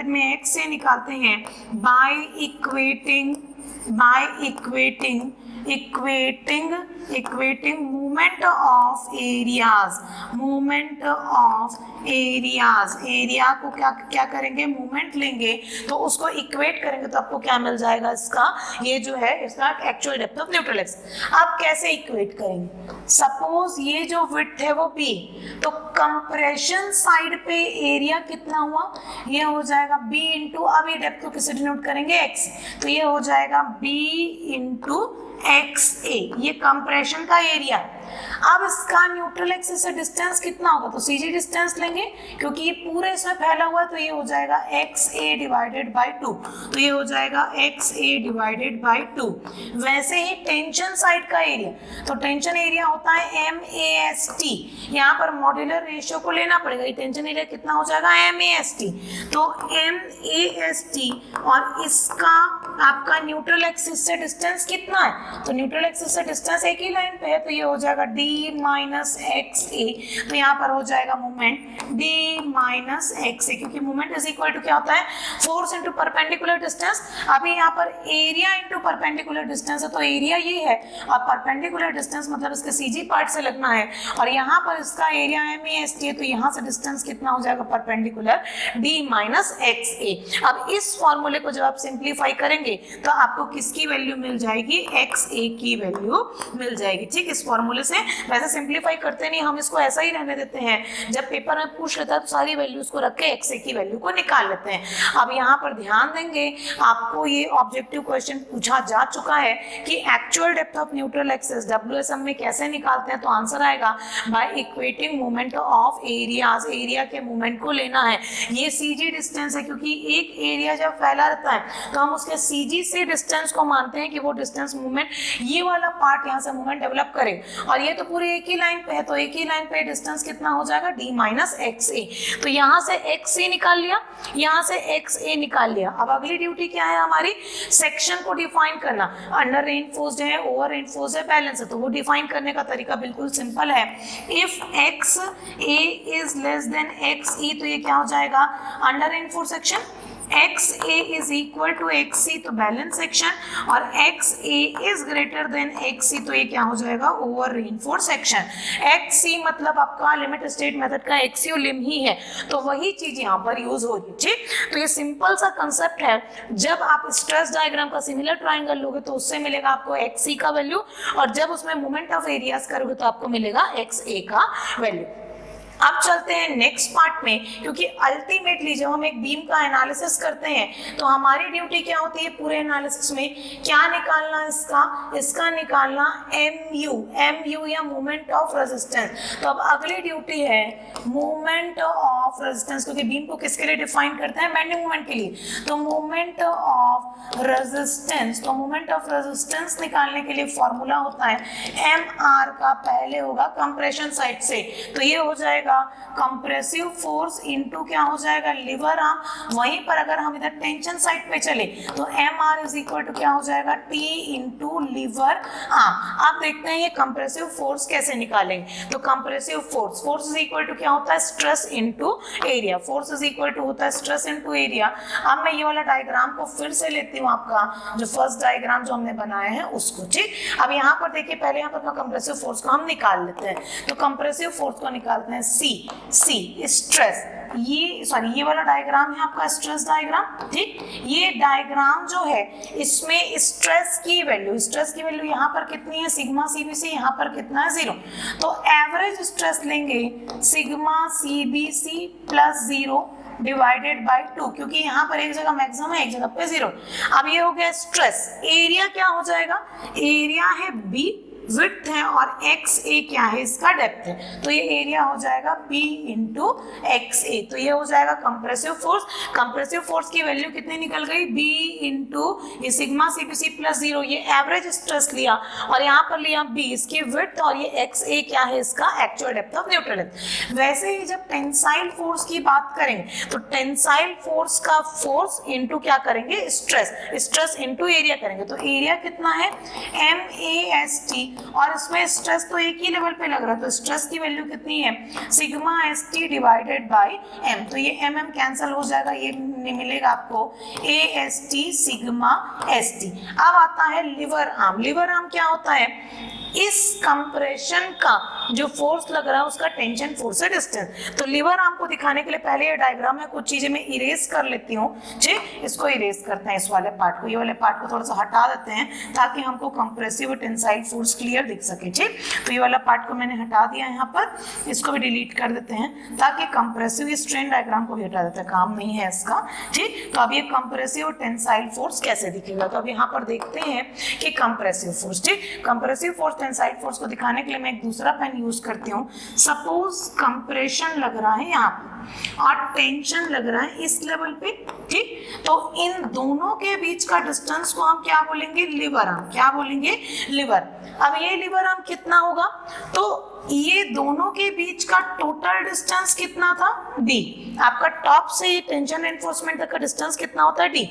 Method में x A निकालते हैं by equating movement of areas, area को क्या करेंगे, मूवमेंट लेंगे तो उसको इक्वेट करेंगे तो आपको क्या मिल जाएगा, इसका ये जो है इसका actual depth of neutral x. अब कैसे इक्वेट करेंगे, सपोज ये जो विड्थ है वो बी, तो कंप्रेशन साइड पे एरिया कितना हुआ, ये हो जाएगा बी इंटू, अब ये डेप्थ को किससे डिनोट करेंगे, एक्स, तो ये हो जाएगा बी इंटू एक्स ए, ये कंप्रेशन का एरिया। अब इसका न्यूट्रल एक्सिस से डिस्टेंस कितना होगा, तो सीजी डिस्टेंस लेंगे क्योंकि ये पूरे इसमें फैला हुआ है, तो ये हो जाएगा एक्स ए डिवाइडेड बाई 2, तो ये हो जाएगा एक्स ए डिवाइडेड बाई 2। वैसे ही टेंशन साइड का एरिया, तो टेंशन एरिया होता है एम ए एस टी, यहाँ पर मॉड्यूलर रेशियो को लेना पड़ेगा, ये टेंशन एरिया कितना हो जाएगा एम ए एस टी, तो एम ए एस टी और इसका आपका न्यूट्रल एक्सिस से डिस्टेंस कितना है, तो न्यूट्रल एक्सिस से डिस्टेंस एक ही लाइन पे है, तो ये हो जाएगा d माइनस एक्स ए, तो यहाँ पर हो जाएगा मोमेंट d माइनस एक्स ए, क्योंकि मोमेंट इज इक्वल टू क्या होता है, फोर्स इंटू परपेंडिकुलर डिस्टेंस। अभी यहाँ पर एरिया इंटू परपेंडिकुलर डिस्टेंस है, तो एरिया ये है और परपेंडिकुलर डिस्टेंस मतलब इसके सीजी पार्ट से लगना है, और यहाँ पर इसका area M A S T है, तो यहाँ से डिस्टेंस कितना हो जाएगा perpendicular d minus x A. अब इस फॉर्मूले को जब आप सिंप्लीफाई करेंगे तो आपको किसकी वैल्यू मिल जाएगी, एक्स ए की वैल्यू मिल जाएगी। ठीक, इस फॉर्मूले से वैसे सिंप्लीफाई करते नहीं, हम इसको ऐसा ही रहने देते हैं, जब पेपर में पूछ लेता है तो सारी वैल्यूज को रख के एक्स ए की वैल्यू को निकाल लेते हैं। अब यहाँ पर ध्यान देंगे, आपको ये ऑब्जेक्टिव क्वेश्चन पूछा जा चुका है कि actual depth of neutral axis WSM में कैसे निकालते हैं, तो आंसर आएगा by equating movement of areas, area के मूवमेंट को लेना है। ये सीजी डिस्टेंस है, क्योंकि एक एरिया जब फैला रहता है तो हम उसके सीजी से डिस्टेंस को मानते हैं कि वो डिस्टेंस मूवमेंट, ये वाला पार्ट यहाँ से मूवमेंट डेवलप करे, और ये तो पूरी एक ही लाइन पे है, तो एक ही लाइन पे डिस्टेंस कितना हो जाएगा, d माइनस एक्स ए। तो यहाँ से एक्स ए निकाल लिया, यहाँ से एक्स ए निकाल लिया। अब अगली ड्यूटी क्या है हमारी, सेक्शन को डिफाइन करना, अंडर रेनफोर्स्ड है, ओवर रेनफोर्स्ड है, बैलेंस है, तो वो डिफाइन करने का तरीका बिल्कुल सिंपल है। If x a is less than x e, तो ये क्या हो जाएगा, under reinforced section, x a is equal to x c, तो बैलेंस सेक्शन, और x a is greater than x c, तो ये क्या हो जाएगा, over reinforced section. X c मतलब आपका लिमिट स्टेट मेथड का एक्सियो लिम ही है, तो वही चीज यहाँ पर यूज हो रही है। ठीक, तो ये सिंपल सा कंसेप्ट है, जब आप स्ट्रेस डायग्राम का सिमिलर ट्राइंगल लोगे तो उससे मिलेगा आपको एक्स सी का वैल्यू, और जब उसमें मोमेंट ऑफ एरियाज करोगे तो आपको मिलेगा एक्स ए का वैल्यू। अब चलते हैं नेक्स्ट पार्ट में, क्योंकि अल्टीमेटली जब हम एक बीम का एनालिसिस करते हैं तो हमारी ड्यूटी क्या होती है, पूरे एनालिसिस में क्या निकालना, इसका निकालना एमयू या मोमेंट ऑफ रेजिस्टेंस। तो अब अगली ड्यूटी है मोमेंट ऑफ रेजिस्टेंस, क्योंकि बीम को किसके लिए डिफाइन करते हैं, बेंडिंग मोमेंट के लिए, तो मोमेंट ऑफ रेजिस्टेंस। तो मोमेंट ऑफ रेजिस्टेंस निकालने के लिए फॉर्मूला होता है एम आर का, पहले होगा कंप्रेशन साइड से, तो ये हो जाएगा कंप्रेसिव फोर्स इनटू क्या हो जाएगा, लीवर आर्म। वहीं पर अगर हम इधर टेंशन साइड पे चले तो M R is equal to क्या हो जाएगा, टी इनटू लीवर आर्म। आप देखते हैं ये कंप्रेसिव फोर्स कैसे निकालेंगे, तो compressive force is equal to क्या होता है, stress into area, force is equal to होता है स्ट्रेस इनटू एरिया। अब मैं ये वाला डायग्राम को फिर से लेती हूँ, आपका जो फर्स्ट डायग्राम जो हमने बनाया है उसको। ठीक, अब यहाँ पर देखिए, पहले यहाँ पर कंप्रेसिव फोर्स को हम निकाल लेते हैं, तो कंप्रेसिव फोर्स को निकालते हैं सी स्ट्रेस, ये वाला डायग्राम है आपका स्ट्रेस डायग्राम। ठीक, ये डायग्राम जो है इसमें स्ट्रेस की वैल्यू यहाँ पर कितनी है, सिग्मा सीबीसी, यहाँ पर कितना है, 0, तो एवरेज स्ट्रेस लेंगे sigma CBC plus 0 divided by 2, क्योंकि यहाँ पर एक जगह मैक्सिमम है, एक जगह पे 0। अब ये हो गया स्ट्रेस, एरिया क्या हो जाएगा, एरिया है बी, विड्थ है, और एक्स ए क्या है, इसका डेप्थ है, तो ये एरिया हो जाएगा बी इंटू एक्स ए। तो ये हो जाएगा कंप्रेसिव फोर्स। कंप्रेसिव फोर्स की वैल्यू कितनी निकल गई, बी इंटू ये सिग्मा सीपीसी प्लस 0, ये एवरेज स्ट्रेस लिया, और यहाँ पर लिया बी, इसकी विड्थ, और ये एक्स ए क्या है, इसका actual depth of neutral depth. वैसे ही जब टेंसाइल फोर्स की बात करेंगे तो टेंसाइल फोर्स का फोर्स इंटू क्या करेंगे, स्ट्रेस इंटू एरिया करेंगे, तो एरिया कितना है, एम ए एस टी और इसमें स्ट्रेस तो एक ही लेवल पे लग रहा है, तो स्ट्रेस की वैल्यू कितनी है, sigma S T divided by M, तो ये एम एम कैंसिल हो जाएगा, ये मिलेगा आपको ए S T sigma S T. अब आता है लिवर आर्म। लिवर आर्म क्या होता है, इस कंप्रेशन का जो फोर्स लग रहा है उसका टेंशन फोर्स है डिस्टेंस। तो लिवर आर्म को दिखाने के लिए पहले ये डायग्राम में कुछ चीजें मैं इरेज कर लेती हूँ जी, इसको इरेज करते हैं, इस वाले पार्ट को, ये वाले पार्ट को थोड़ा सा हटा देते हैं ताकि हमको कंप्रेसिव और टेंसाइल फोर्स क्लियर दिख सके। ठीक, तो ये वाला पार्ट को मैंने हटा दिया यहाँ पर, इसको भी डिलीट कर देते हैं ताकि कंप्रेसिव स्ट्रेन डायग्राम को भी हटा देते हैं, काम नहीं है इसका। ठीक, तो अब ये कंप्रेसिव और टेंसाइल फोर्स कैसे दिखेगा, तो अब यहाँ पर देखते हैं कि कंप्रेसिव फोर्स, ठीक, कंप्रेसिव फोर्स टेंसाइल फोर्स को दिखाने के लिए मैं एक दूसरा पेन यूज करती हूँ। सपोज कंप्रेशन लग रहा है यहाँ पे और टेंशन लग रहा है इस लेवल पे, ठीक, तो इन दोनों के बीच का डिस्टेंस को हम क्या बोलेंगे, लिवर आर्म, क्या बोलेंगे, लिवर। अब ये लिवर आर्म कितना होगा, तो ये दोनों के बीच का टोटल डिस्टेंस कितना था, डी। आपका टॉप से टेंशन एनफोर्समेंट तक का डिस्टेंस कितना होता है, डी।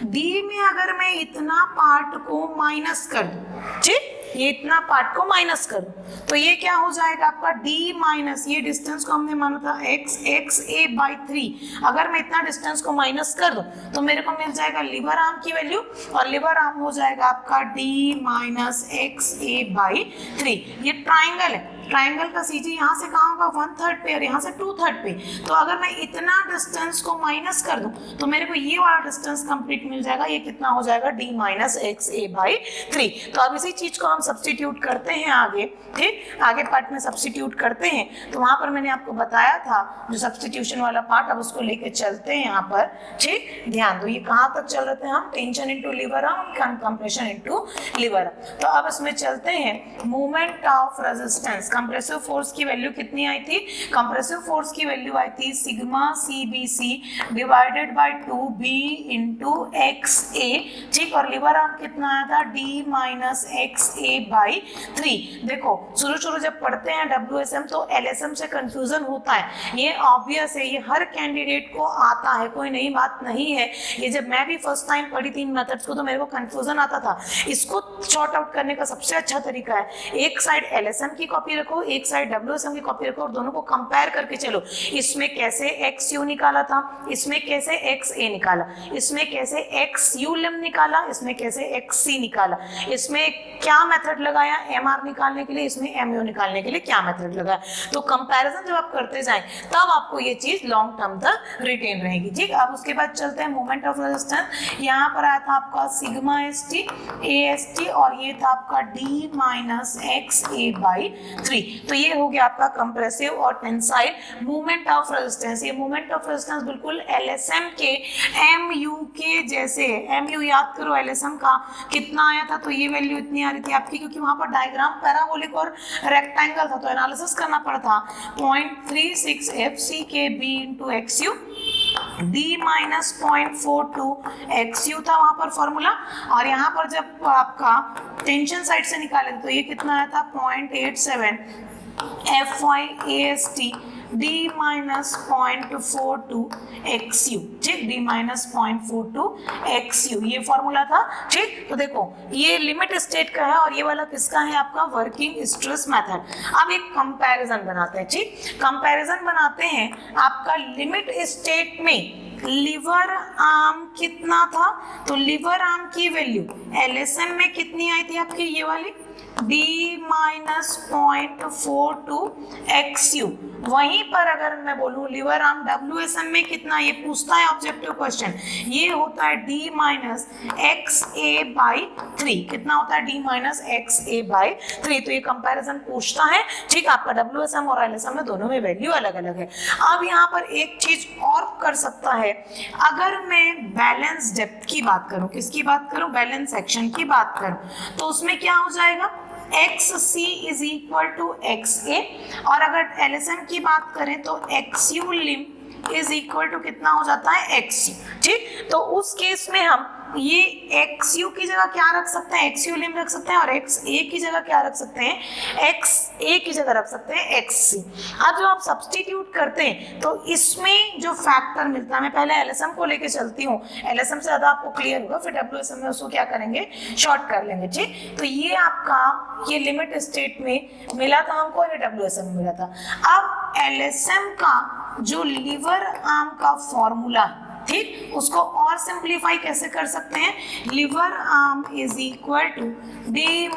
डी में अगर मैं इतना पार्ट को माइनस कर दूं, ठीक, ये इतना पार्ट को माइनस करूं तो ये क्या हो जाएगा आपका d माइनस, ये डिस्टेंस को हमने माना था x x a बाई 3, अगर मैं इतना डिस्टेंस को माइनस कर दूं तो मेरे को मिल जाएगा लिवर आर्म की वैल्यू, और लिवर आर्म हो जाएगा आपका d minus x a by 3। ये ट्राइंगल है, ट्राइंगल का सीजी यहाँ से कहाँ होगा, 1/3 पे और यहाँ से 2/3 पे, तो अगर मैं इतना डिस्टेंस को माइनस कर दूं तो मेरे को ये वाला डिस्टेंस कंप्लीट मिल जाएगा, ये कितना हो जाएगा, d minus x a by 3। तो अब इसी चीज को हम सब्स्टिट्यूट करते हैं आगे, ठीक, आगे पार्ट में सब्स्टिट्यूट करते हैं। तो वहां पर मैंने आपको बताया था जो सब्स्टिट्यूशन वाला पार्ट, अब उसको लेके चलते हैं यहाँ पर, ठीक, ध्यान दो, ये कहाँ तक चल रहे थे हम, tension into lever arm, compression into lever arm. तो अब इसमें चलते हैं, moment of resistance, compressive force की वैल्यू कितनी आई थी, कंप्रेसिव फोर्स की वैल्यू आई थी sigma c b c divided by 2b into x a, ठीक, और लिवर आर्म कितना आया था, d minus x a by 3। देखो शुरू जब पढ़ते हैं WSM तो LSM से कंफ्यूजन होता है, ये ऑब्वियस है, ये हर कैंडिडेट को आता है, कोई नई बात नहीं है। ये जब मैं भी फर्स्ट टाइम पढ़ी थी इन मेथड्स को तो मेरे को कंफ्यूजन आता था। इसको शॉर्ट आउट करने का सबसे अच्छा तरीका है, एक साइड LSM की कॉपी रखो, एक साइड WSM की कॉपी रखो और दोनों को कंपेयर करके चलो, इसमें कैसे XU निकाला था, इसमें कैसे XA निकाला, इसमें कैसे XU लिम निकाला, इसमें कैसे XC निकाला, इसमें क्या मेथड लगाया MR निकालने के लिए, इसमें MU निकालने के लिए क्या मेथड लगाया। तो कंपैरिजन जब आप करते जाएं तब आपको ये चीज लॉन्ग टर्म तक रिटेन रहेगी। ठीक, अब उसके बाद चलते हैं मोमेंट ऑफ रेजिस्टेंस। यहाँ पर आया था आपका sigma S T A S T और ये था आपका d minus x a by 3। तो ये हो गया आपका कंप्रेसिव और टेंसाइल मोमेंट ऑफ रेजिस्टेंस। ये मोमेंट ऑफ रेजिस्टेंस बिल्कुल LSM के MU के जैसे है। MU याद करो LSM का कितना आया था, तो ये वैल्यू इतनी आ रही थी आपकी, क्योंकि वहां पर डायग्राम पैराबोलिक और रेक्टेंगल था तो एनालिसिस करना पड़ा था। 0.36 FC के B into XU, D minus 0.42 XU था वहां पर फॉर्मूला, और यहाँ पर जब आपका टेंशन साइड से निकाले तो ये कितना आया था 0.87 FYAST D माइनस 0.42 XU, ठीक, D माइनस 0.42 XU ये फॉर्मूला था। ठीक, तो देखो ये लिमिट स्टेट का है और ये वाला किसका है, आपका वर्किंग स्ट्रेस मेथड। अब एक कंपैरिजन बनाते हैं। ठीक, कंपैरिजन बनाते हैं, आपका लिमिट स्टेट में लिवर आर्म कितना था, तो लिवर आर्म की वैल्यू LSM में कितनी आई थी आपकी, ये वाली D माइनस 0.42 XU। वहीं पर अगर मैं बोलूं लिवर आर्म WSM में कितना, ये पूछता है ऑब्जेक्टिव क्वेश्चन, ये होता है D minus x a by 3। कितना होता है, D minus x a by 3। तो ये कंपैरिजन पूछता है। ठीक, आपका WSM और LSM में दोनों में वैल्यू अलग अलग है। अब यहाँ पर एक चीज और कर सकता है, अगर मैं बैलेंस डेप्थ की बात करूं, किसकी बात करूं, बैलेंस सेक्शन की बात करूं, तो उसमें क्या हो जाएगा, XC is equal to XA, और अगर LSM की बात करें तो XU lim is equal to कितना हो जाता है एक्स। ठीक, तो उस केस में हम ये एक्स यू की जगह क्या रख सकते हैं, एक्स यू लिम रख सकते हैं, और एक्स ए की जगह क्या रख सकते हैं, एक्स ए की जगह रख सकते हैं एक्स सी। अब जो आप सब्सटीट्यूट करते हैं तो इसमें जो फैक्टर मिलता है, मैं पहले एलएसएम को लेके चलती हूँ, एलएसएम से ज्यादा आपको क्लियर होगा, फिर डब्ल्यूएसएम में उसको क्या करेंगे, शॉर्ट कर लेंगे। ठीक, तो ये आपका ये लिमिट स्टेट में मिला था हमको, ये डब्ल्यूएसएम में मिला था। अब एलएसएम का जो लीवर आर्म का फॉर्मूला, ठीक, उसको और सिंप्लीफाई कैसे कर सकते हैं, lever arm is equal to D